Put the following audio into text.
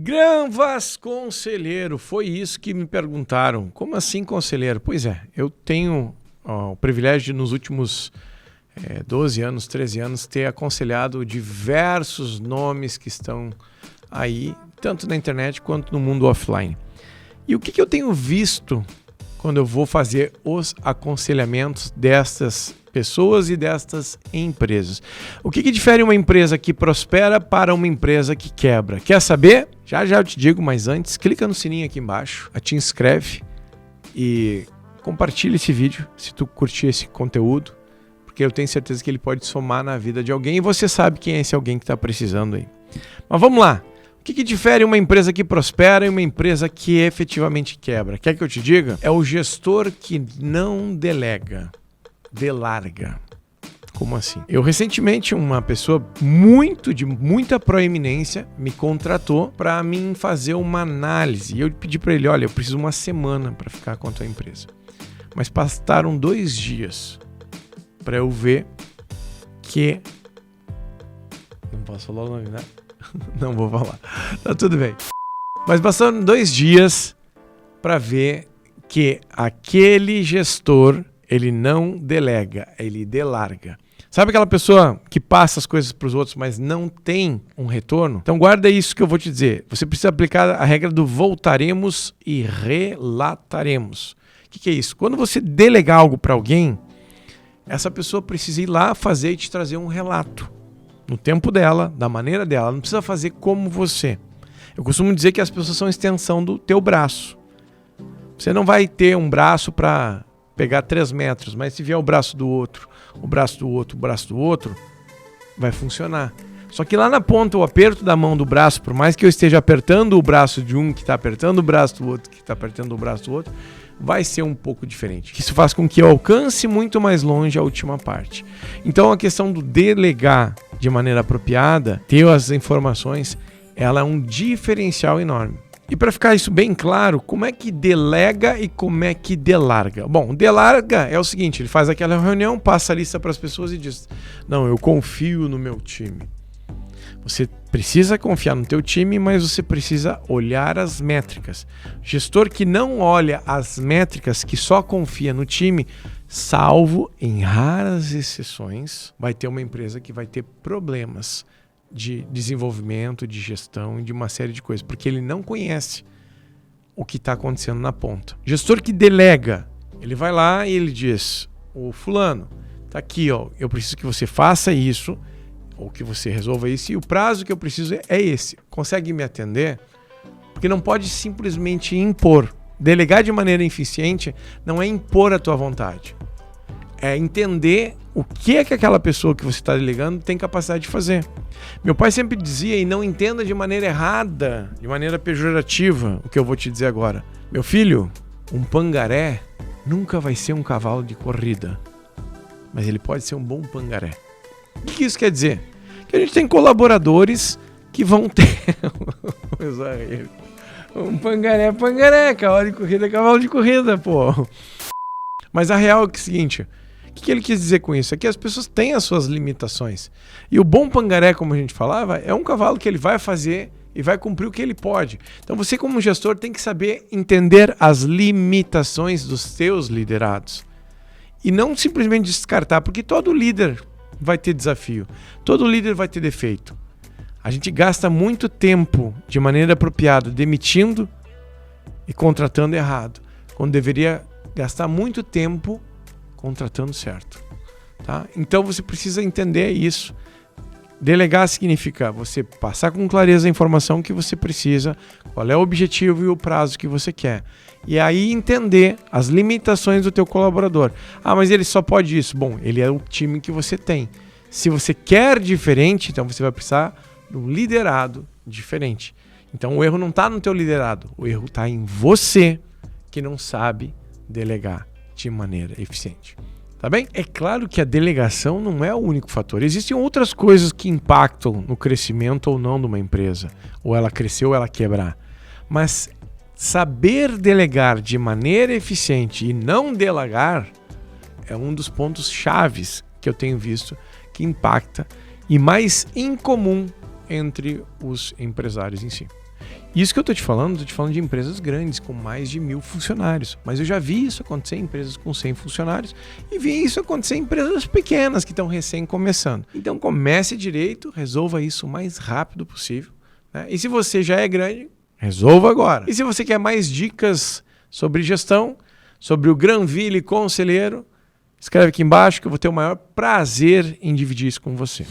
Gran Vasconcelheiro, foi isso que me perguntaram. Como assim, conselheiro? Pois é, eu tenho o privilégio de, nos últimos 12 anos, 13 anos, ter aconselhado diversos nomes que estão aí, tanto na internet quanto no mundo offline. E o que eu tenho visto quando eu vou fazer os aconselhamentos destas pessoas e destas empresas? O que difere uma empresa que prospera para uma empresa que quebra? Quer saber? Já eu te digo, mas antes, clica no sininho aqui embaixo, te inscreve e compartilha esse vídeo se tu curtir esse conteúdo, porque eu tenho certeza que ele pode somar na vida de alguém e você sabe quem é esse alguém que está precisando aí. Mas vamos lá. O que difere uma empresa que prospera e uma empresa que efetivamente quebra? Quer que eu te diga? É o gestor que não delega, delarga. Como assim? Eu recentemente, uma pessoa de muita proeminência me contratou para mim fazer uma análise. E eu pedi para ele, olha, eu preciso uma semana para ficar com a tua empresa. Mas passaram 2 dias para eu ver que... Não posso falar o nome, né? Não vou falar. Tá tudo bem. Mas passaram 2 dias para ver que aquele gestor, ele não delega, ele delarga. Sabe aquela pessoa que passa as coisas para os outros, mas não tem um retorno? Então guarda isso que eu vou te dizer. Você precisa aplicar a regra do voltaremos e relataremos. O que é isso? Quando você delegar algo para alguém, essa pessoa precisa ir lá fazer e te trazer um relato. No tempo dela, da maneira dela. Não precisa fazer como você. Eu costumo dizer que as pessoas são extensão do teu braço. Você não vai ter um braço para pegar 3 metros, mas se vier o braço do outro, o braço do outro, o braço do outro, vai funcionar. Só que lá na ponta, o aperto da mão do braço, por mais que eu esteja apertando o braço de um que está apertando o braço do outro, que está apertando o braço do outro, vai ser um pouco diferente. Isso faz com que eu alcance muito mais longe a última parte. Então a questão do delegar de maneira apropriada, ter as informações, ela é um diferencial enorme. E para ficar isso bem claro, como é que delega e como é que delarga? Bom, delarga é o seguinte, ele faz aquela reunião, passa a lista para as pessoas e diz, não, eu confio no meu time. Você precisa confiar no teu time, mas você precisa olhar as métricas. Gestor que não olha as métricas, que só confia no time, salvo em raras exceções, vai ter uma empresa que vai ter problemas de desenvolvimento, de gestão e de uma série de coisas, porque ele não conhece o que está acontecendo na ponta. Gestor que delega, ele vai lá e ele diz, o fulano, tá aqui, ó, eu preciso que você faça isso, ou que você resolva isso, e o prazo que eu preciso é esse. Consegue me atender? Porque não pode simplesmente impor. Delegar de maneira eficiente não é impor a tua vontade. É entender o que é que aquela pessoa que você está delegando tem capacidade de fazer. Meu pai sempre dizia, e não entenda de maneira errada, de maneira pejorativa, o que eu vou te dizer agora. Meu filho, um pangaré nunca vai ser um cavalo de corrida, mas ele pode ser um bom pangaré. O que isso quer dizer? Que a gente tem colaboradores que vão ter... um pangaré, cavalo de corrida, pô. Mas a real é o seguinte, o que ele quis dizer com isso? É que as pessoas têm as suas limitações. E o bom pangaré, como a gente falava, é um cavalo que ele vai fazer e vai cumprir o que ele pode. Então você, como gestor, tem que saber entender as limitações dos seus liderados. E não simplesmente descartar, porque todo líder vai ter desafio. Todo líder vai ter defeito. A gente gasta muito tempo de maneira apropriada demitindo e contratando errado, quando deveria gastar muito tempo contratando certo. Tá? Então você precisa entender isso. Delegar significa você passar com clareza a informação que você precisa, qual é o objetivo e o prazo que você quer. E aí entender as limitações do teu colaborador. Ah, mas ele só pode isso. Bom, ele é o time que você tem. Se você quer diferente, então você vai precisar de um liderado diferente. Então o erro não está no teu liderado, o erro está em você que não sabe delegar de maneira eficiente. Tá bem? É claro que a delegação não é o único fator. Existem outras coisas que impactam no crescimento ou não de uma empresa. Ou ela crescer ou ela quebrar. Mas saber delegar de maneira eficiente e não delegar é um dos pontos chaves que eu tenho visto que impacta e mais incomum entre os empresários em si. Isso que eu estou te falando de empresas grandes, com mais de 1.000 funcionários. Mas eu já vi isso acontecer em empresas com 100 funcionários e vi isso acontecer em empresas pequenas que estão recém começando. Então comece direito, resolva isso o mais rápido possível, né? E se você já é grande, resolva agora. E se você quer mais dicas sobre gestão, sobre o Granville Conselheiro, escreve aqui embaixo que eu vou ter o maior prazer em dividir isso com você.